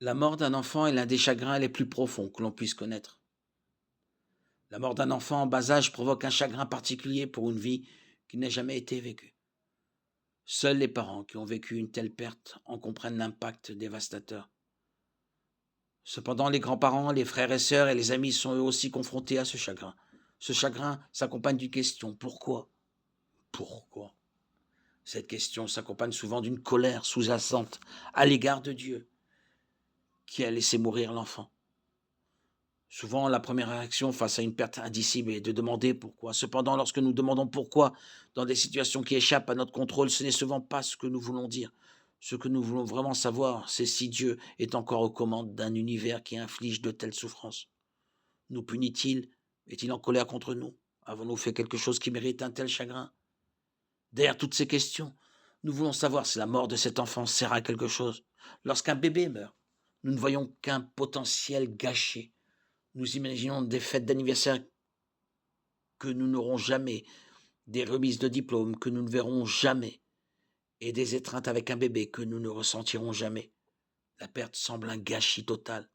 La mort d'un enfant est l'un des chagrins les plus profonds que l'on puisse connaître. La mort d'un enfant en bas âge provoque un chagrin particulier pour une vie qui n'a jamais été vécue. Seuls les parents qui ont vécu une telle perte en comprennent l'impact dévastateur. Cependant, les grands-parents, les frères et sœurs et les amis sont eux aussi confrontés à ce chagrin. Ce chagrin s'accompagne d'une question. Pourquoi? Pourquoi? Cette question s'accompagne souvent d'une colère sous-jacente à l'égard de Dieu qui a laissé mourir l'enfant. Souvent, la première réaction face à une perte indicible est de demander pourquoi. Cependant, lorsque nous demandons pourquoi dans des situations qui échappent à notre contrôle, ce n'est souvent pas ce que nous voulons dire. Ce que nous voulons vraiment savoir, c'est si Dieu est encore aux commandes d'un univers qui inflige de telles souffrances. Nous punit-il? Est-il en colère contre nous? Avons-nous fait quelque chose qui mérite un tel chagrin? Derrière toutes ces questions, nous voulons savoir si la mort de cet enfant sert à quelque chose. Lorsqu'un bébé meurt, nous ne voyons qu'un potentiel gâché. Nous imaginons des fêtes d'anniversaire que nous n'aurons jamais, des remises de diplômes que nous ne verrons jamais, et des étreintes avec un bébé que nous ne ressentirons jamais. La perte semble un gâchis total,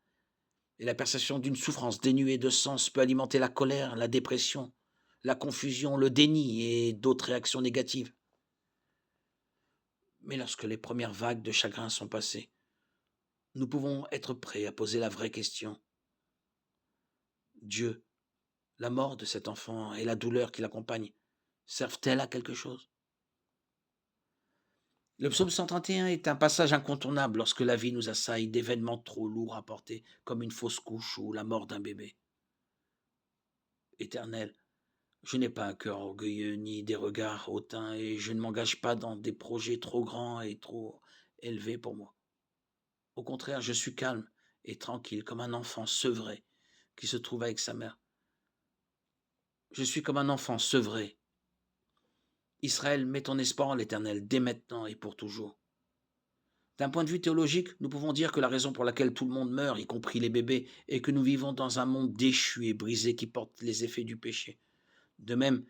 et la perception d'une souffrance dénuée de sens peut alimenter la colère, la dépression, la confusion, le déni et d'autres réactions négatives. Mais lorsque les premières vagues de chagrin sont passées, nous pouvons être prêts à poser la vraie question. Dieu, la mort de cet enfant et la douleur qui l'accompagne, servent-elles à quelque chose? Le psaume 131 est un passage incontournable lorsque la vie nous assaille d'événements trop lourds à porter, comme une fausse couche ou la mort d'un bébé. Éternel, je n'ai pas un cœur orgueilleux ni des regards hautains et je ne m'engage pas dans des projets trop grands et trop élevés pour moi. Au contraire, je suis calme et tranquille comme un enfant sevré qui se trouve avec sa mère. Je suis comme un enfant sevré. Israël, mets ton espoir en l'Éternel dès maintenant et pour toujours. D'un point de vue théologique, nous pouvons dire que la raison pour laquelle tout le monde meurt, y compris les bébés, est que nous vivons dans un monde déchu et brisé qui porte les effets du péché. De même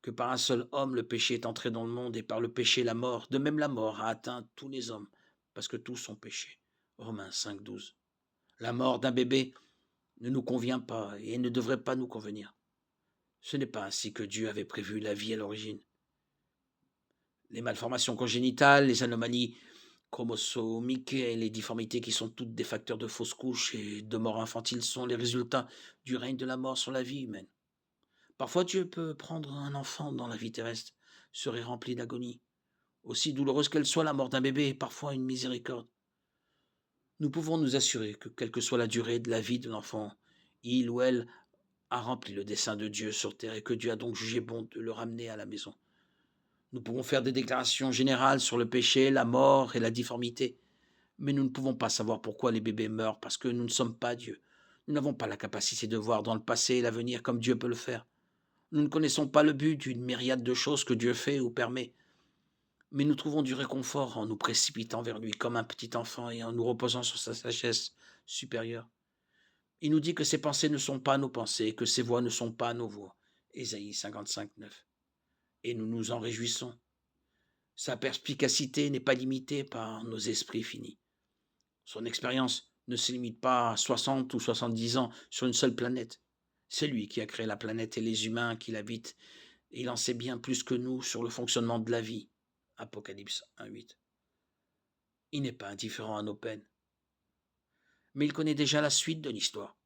que par un seul homme le péché est entré dans le monde et par le péché la mort, de même la mort a atteint tous les hommes, parce que tous ont péché. Romains 5,12. La mort d'un bébé ne nous convient pas et ne devrait pas nous convenir. Ce n'est pas ainsi que Dieu avait prévu la vie à l'origine. Les malformations congénitales, les anomalies chromosomiques et les difformités qui sont toutes des facteurs de fausses couches et de mort infantile sont les résultats du règne de la mort sur la vie humaine. Parfois Dieu peut prendre un enfant dans la vie terrestre, serait rempli d'agonie. Aussi douloureuse qu'elle soit, la mort d'un bébé est parfois une miséricorde. Nous pouvons nous assurer que, quelle que soit la durée de la vie de l'enfant, il ou elle a rempli le dessein de Dieu sur terre et que Dieu a donc jugé bon de le ramener à la maison. Nous pouvons faire des déclarations générales sur le péché, la mort et la difformité, mais nous ne pouvons pas savoir pourquoi les bébés meurent parce que nous ne sommes pas Dieu. Nous n'avons pas la capacité de voir dans le passé et l'avenir comme Dieu peut le faire. Nous ne connaissons pas le but d'une myriade de choses que Dieu fait ou permet, mais nous trouvons du réconfort en nous précipitant vers lui comme un petit enfant et en nous reposant sur sa sagesse supérieure. Il nous dit que ses pensées ne sont pas nos pensées et que ses voix ne sont pas nos voix. Ésaïe 55, 9. Et nous nous en réjouissons. Sa perspicacité n'est pas limitée par nos esprits finis. Son expérience ne se limite pas à 60 ou 70 ans sur une seule planète. C'est lui qui a créé la planète et les humains qui l'habitent, et il en sait bien plus que nous sur le fonctionnement de la vie. Apocalypse 1,8. Il n'est pas indifférent à nos peines, mais il connaît déjà la suite de l'histoire.